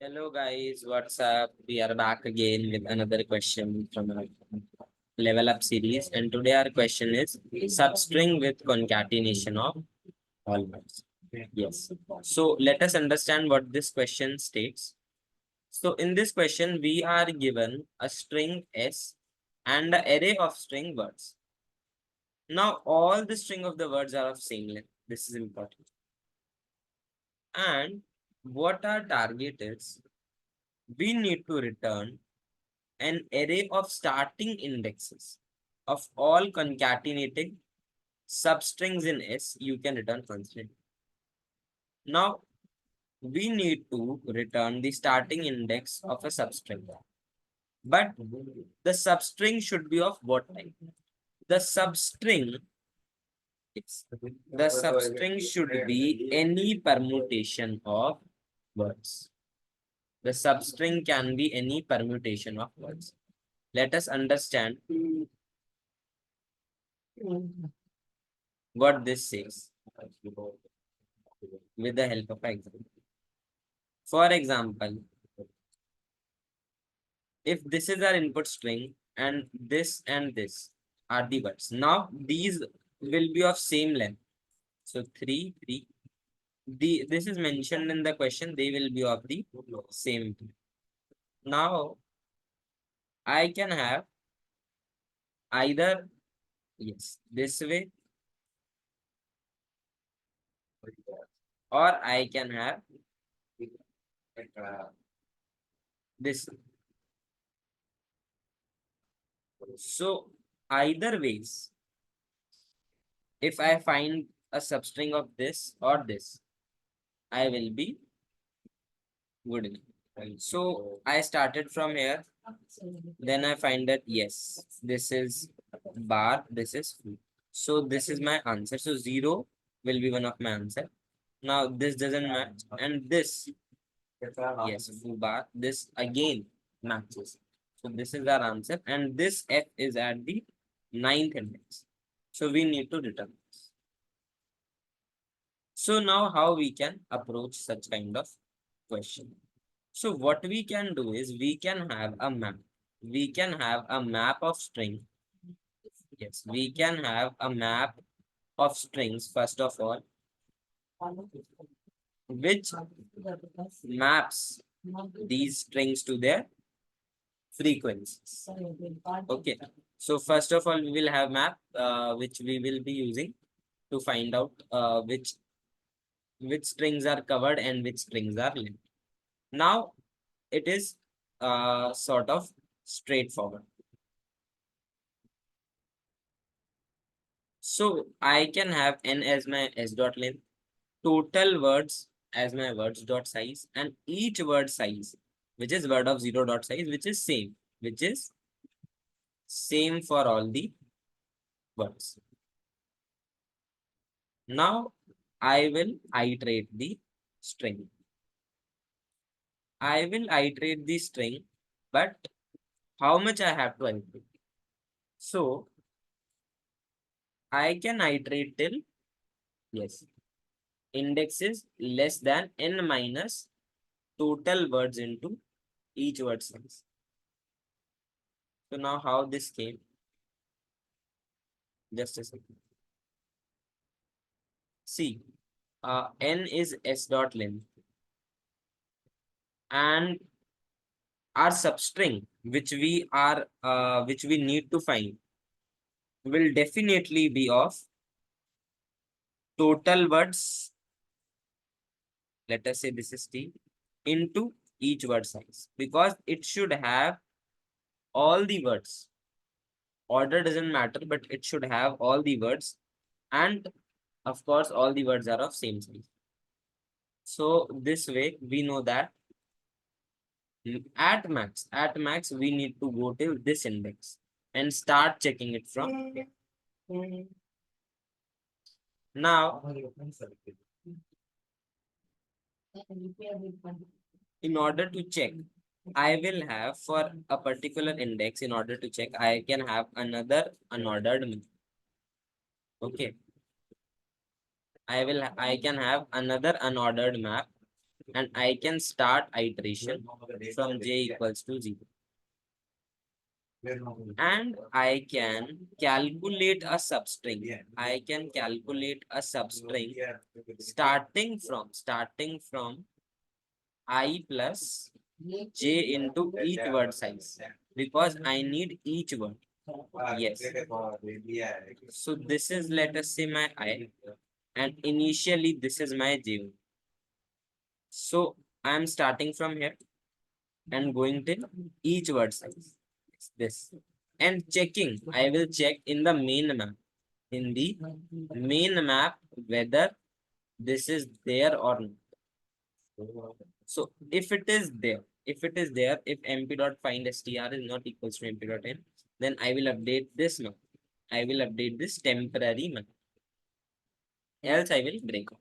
Hello guys, what's up? We are back again with another question from our level up series, and today our question is substring with concatenation of all words. Yes. So let us understand what this question states. So in this question, we are given a string S and an array of string words. Now all the string of the words are of same length. This is important. And what our target is, we need to return an array of starting indexes of all concatenating substrings in S. You can return constant. Now we need to return the starting index of a substring, but the substring should be of what type? The substring the substring should be any permutation of words. The substring can be any permutation of words. Let us understand what this says with the help of an example. For example, if this is our input string and this are the words. Now these will be of same length. So 3, 3. This is mentioned in the question, they will be of the same. Now I can have either this way, or I can have this. So either ways, if I find a substring of this or this, I will be good enough. So I started from here, then I find that yes, this is bar, this is foo. So this is my answer. So 0 will be one of my answer. Now this doesn't match, and this, yes, foo bar, this again matches. So this is our answer, and this F is at the 9th index. So we need to return this. So now how we can approach such kind of question? So what we can do is we can have a map. We can have a map of string. Yes, we can have a map of strings first of all, which maps these strings to their frequencies. Okay. So first of all, we will have map which we will be using to find out which strings are covered and which strings are linked. Now it is sort of straightforward. So I can have n as my s dot length, total words as my words dot size, and each word size, which is word of 0 dot size, which is same for all the words. Now I will iterate the string. I will iterate the string, but how much I have to iterate? So I can iterate till, yes, index is less than n minus total words into each word size. So now how this came? Just a second. See, n is s dot length, and our substring which we need to find will definitely be of total words. Let us say this is t into each word size, because it should have all the words. Order doesn't matter, but it should have all the words, and of course all the words are of same size. So this way we know that at max we need to go till this index and start checking it from here. Now in order to check, I will have for a particular index, in order to check, I can have another unordered map. Okay, I can have another unordered map and I can start iteration from j equals to 0. And I can calculate a substring. I can calculate a substring starting from I plus j into each word size, because I need each word. Yes. So this is, let us say, my I, and initially this is my j. So I am starting from here and going till each word size. It's this. And checking, I will check in the main map. In the main map whether this is there or not. So if it is there, if mp dot find str is not equals to mp dot n, then I will update this map. I will update this temporary map. Else I will break out.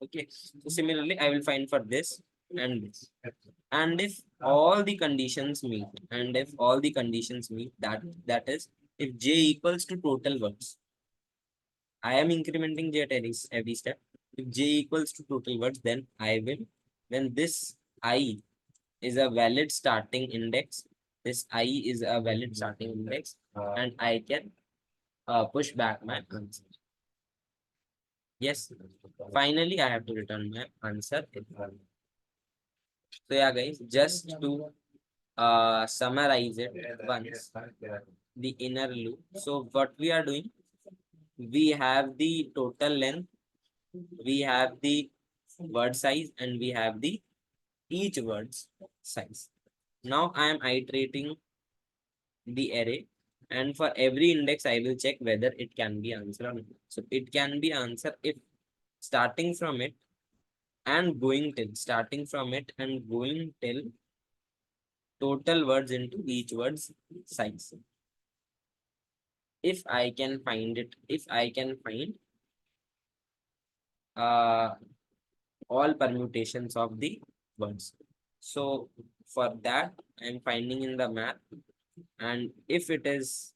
Okay. So similarly, I will find for this and this. And if all the conditions meet, that is, if j equals to total words, I am incrementing j at every step. If j equals to total words, then then this I is a valid starting index. This I is a valid starting index, and I can push back my answer. Yes. Finally, I have to return my answer. So yeah, guys, just to summarize it once, the inner loop. So what we are doing, we have the total length, we have the word size, and we have the each word's size. Now I am iterating the array, and for every index I will check whether it can be answered or not. So it can be answered if starting from it and going till total words into each word's size. If I can find uh all permutations of the words. So for that, I'm finding in the map, and if it is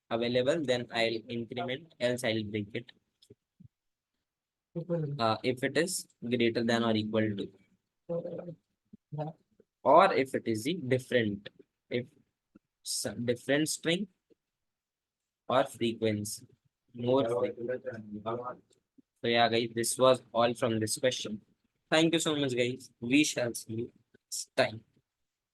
available, then I'll increment, else I'll break it. If it is greater than or equal to, or if it is the different, if different string or frequency, more frequency. So yeah, guys, this was all from this question. Thank you so much, guys. We shall see you next time.